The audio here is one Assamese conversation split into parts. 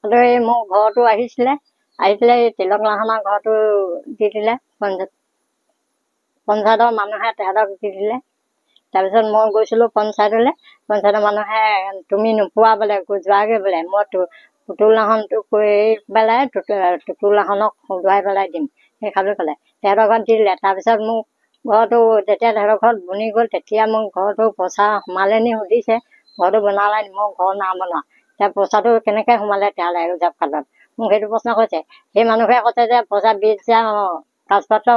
এই মোৰ ঘৰটো আহিছিলে এই তিলক লাহনৰ ঘৰটো দি দিলে পঞ্চায়তৰ মানুহে তেহেঁতক দি দিলে। তাৰপিছত মই গৈছিলোঁ পঞ্চায়তলৈ। পঞ্চায়তৰ মানুহে তুমি নোপোৱা বোলে, যোৱাগৈ বোলে, মই টুটুল লাহনটো কৰি পেলাই টুটুল লাহনক সজুৱাই পেলাই দিম সেই খাবলৈ ক'লে। তেহেঁতৰ ঘৰত দি দিলে। তাৰপিছত মোক ঘৰটো যেতিয়া তেহেঁতৰ ঘৰত বনি গ'ল তেতিয়া মোক ঘৰটো পইচা সোমালে নি সুধিছে। ঘৰটো বনালে নি? মই ঘৰ নাই বনোৱা। এতিয়া পইচাটো কেনেকৈ সোমালে তেতিয়াহ'লে জব কাৰ্ডত? মোক সেইটো প্ৰশ্ন কৈছে। সেই মানুহে কৈছে যে পইচা 20,000 কাগজ-পত্ৰ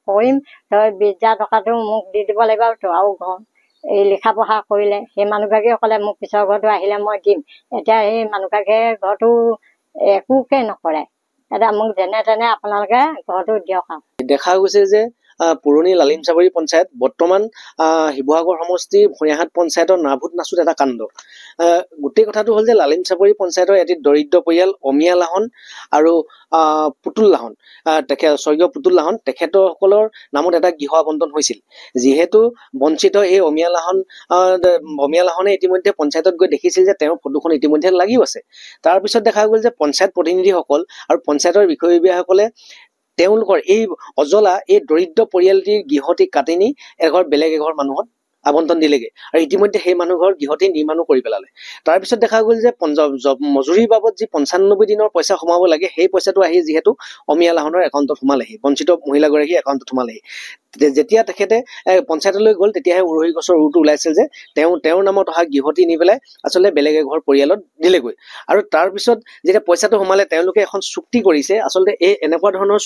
কৰিম, তই 20,000 টকাটো মোক দি দিব লাগিব আৰু ঘৰ এই লিখা পঢ়া কৰিলে। সেই মানুহগৰাকীয়ে ক'লে মোক পিছৰ ঘৰটো আহিলে মই দিম। এতিয়া সেই মানুহগৰাকীয়ে ঘৰটো একোকে নকৰে। এতিয়া মোক যেনে তেনে আপোনালোকে ঘৰটো দিয়ক আৰু। দেখা গৈছে যে পুৰণি লালিমচাবৰী পঞ্চায়ত বৰ্তমান শিৱসাগৰ সমষ্টি ভূঞাহাট পঞ্চায়তৰ নাভূত নাচুত এটা কাণ্ড। গোটেই কথাটো হ'ল যে লালিমচাবৰী পঞ্চায়তৰ এটি দৰিদ্ৰ পৰিয়াল অমিয়া লাহন আৰু পুতুল লাহন, স্বৰ্গীয় পুতুল লাহন, তেখেতসকলৰ নামত এটা গৃহ আবণ্টন হৈছিল। যিহেতু বঞ্চিত এই অমিয়া লাহনে ইতিমধ্যে পঞ্চায়তত গৈ দেখিছিল যে তেওঁৰ ফটোখন ইতিমধ্যে লাগিও আছে। তাৰপিছত দেখা গ'ল যে পঞ্চায়ত প্ৰতিনিধিসকল আৰু পঞ্চায়তৰ বিষয়ববীয়াসকলে তেওঁলোকৰ এই অজলা এই দৰিদ্ৰ পৰিয়ালটিৰ গৃহটি কাটি নি বেলেগ এঘৰ মানুহত আবণ্টন দিলেগে আৰু ইতিমধ্যে সেই মানুহ ঘৰ গৃহটি নিৰ্মাণো কৰি পেলালে। তাৰপিছত দেখা গ'ল যে মজুৰিৰ বাবদ যি 95 দিনৰ পইচা সোমাব লাগে সেই পইচাটো আহি যিহেতু অমিয়া লাহনৰ একাউণ্টত সোমালেহি, বঞ্চিত মহিলাগৰাকীৰ একাউণ্টত সোমালেহি। যেতিয়া তেখেতে পঞ্চায়তলৈ গ'ল তেতিয়াহে উৰহী গছৰ উৰটো ওলাইছিল যে তেওঁৰ নামত অহা গৃহটি নি পেলাই আচলতে বেলেগ এঘৰ পৰিয়ালত দিলেগৈ। আৰু তাৰপিছত যেতিয়া পইচাটো সোমালে তেওঁলোকে এখন চুক্তি কৰিছে। আচলতে এই এনেকুৱা ধৰণৰ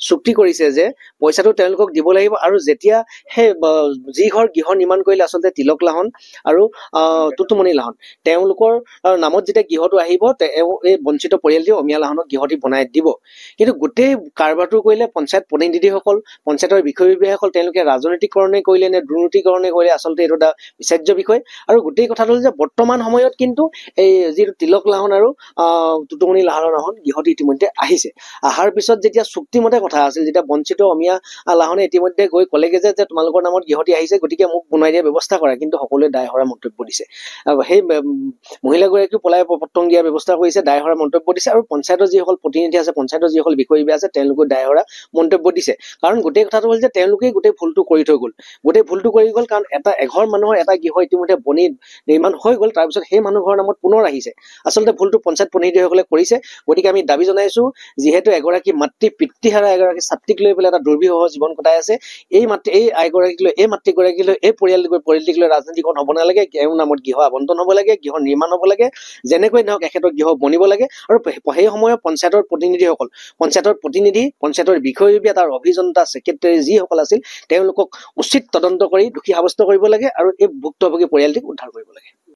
চুক্তি কৰিছে যে পইচাটো তেওঁলোকক দিব লাগিব আৰু যেতিয়া সেই যি ঘৰ গৃহ নিৰ্মাণ কৰিলে আচলতে তিলক লাহন আৰু টুটুমণি লাহন, তেওঁলোকৰ নামত যেতিয়া গৃহটো আহিব এই বঞ্চিত পৰিয়ালটি অমিয়া লাহনক গৃহটি বনাই দিব। কিন্তু গোটেই কাৰবাৰটো কৰিলে পঞ্চায়ত প্ৰতিনিধিসকল, পঞ্চায়তৰ বিষয়ববীয়াসকল। তেওঁলোকে ৰাজনৈতিকৰণে কৰিলে নে দুৰ্নীতিকৰণে কৰিলে আচলতে এইটো এটা বিচাৰ্য বিষয়। আৰু গোটেই কথাটো হ'ল যে বৰ্তমান সময়ত কিন্তু এই যিটো তিলক লাহন আৰু টুটুমণি লাহনৰ নামত গৃহটি ইতিমধ্যে আহিছে। অহাৰ পিছত যেতিয়া চুক্তিমতে কথা আছিল, যেতিয়া বঞ্চিত অমিয়া লাহনে ইতিমধ্যে গৈ ক'লেগে যে তোমালোকৰ নামত গৃহটি আহিছে, গতিকে মোক বনাই দিয়াৰ ব্যৱস্থা কৰা, কিন্তু সকলোৱে দায়হৰা মন্তব্য দিছে। সেই মহিলাগৰাকীও পলাই পত্তন দিয়াৰ ব্যৱস্থা কৰিছে, দায়হৰা মন্তব্য দিছে। আৰু পঞ্চায়তৰ যিসকল প্ৰতিনিধি আছে, পঞ্চায়তৰ যিসকল বিষয়ববীয়া আছে, তেওঁলোকেও দায়হৰা মন্তব্য দিছে। কাৰণ গোটেই কথাটো হ'ল যে তেওঁলোকেই গোটেই ভুলটো কৰি থৈ গ'ল। কাৰণ এঘৰ মানুহৰ এটা গৃহ ইতিমধ্যে বনি নিৰ্মাণ হৈ গ'ল। তাৰপিছত সেই মানুহ ঘৰৰ নামত পুনৰ আহিছে। আচলতে ভুলটো পঞ্চায়ত প্ৰতিনিধিসকলে কৰিছে। গতিকে আমি দাবী জনাইছো, যিহেতু এগৰাকী পিতৃহাৰা এগৰাকী ছাত্ৰীক লৈ পেলাই এটা দুৰ্বিষহ জীৱন কটাই আছে, এই মাতৃগৰাকীক লৈ এই পৰিয়ালটিক লৈ ৰাজনীতিকৰণ হ'ব নালাগে। তেওঁৰ নামত গৃহ আবণ্টন হ'ব লাগে, গৃহ নিৰ্মাণ হ'ব লাগে, যেনেকৈ নহওক এখেতৰ গৃহ বনিব লাগে। আৰু সেই সময়ত পঞ্চায়তৰ প্ৰতিনিধি, পঞ্চায়তৰ বিষয়ববীয়া, তাৰ অভিযন্তা, ছেক্ৰেটাৰী যিসকল আছিল, তেওঁলোকক উচিত তদন্ত কৰি দোষী সাব্যস্ত কৰিব লাগে আৰু এই ভুক্তভোগী পৰিয়ালটিক উদ্ধাৰ কৰিব লাগে।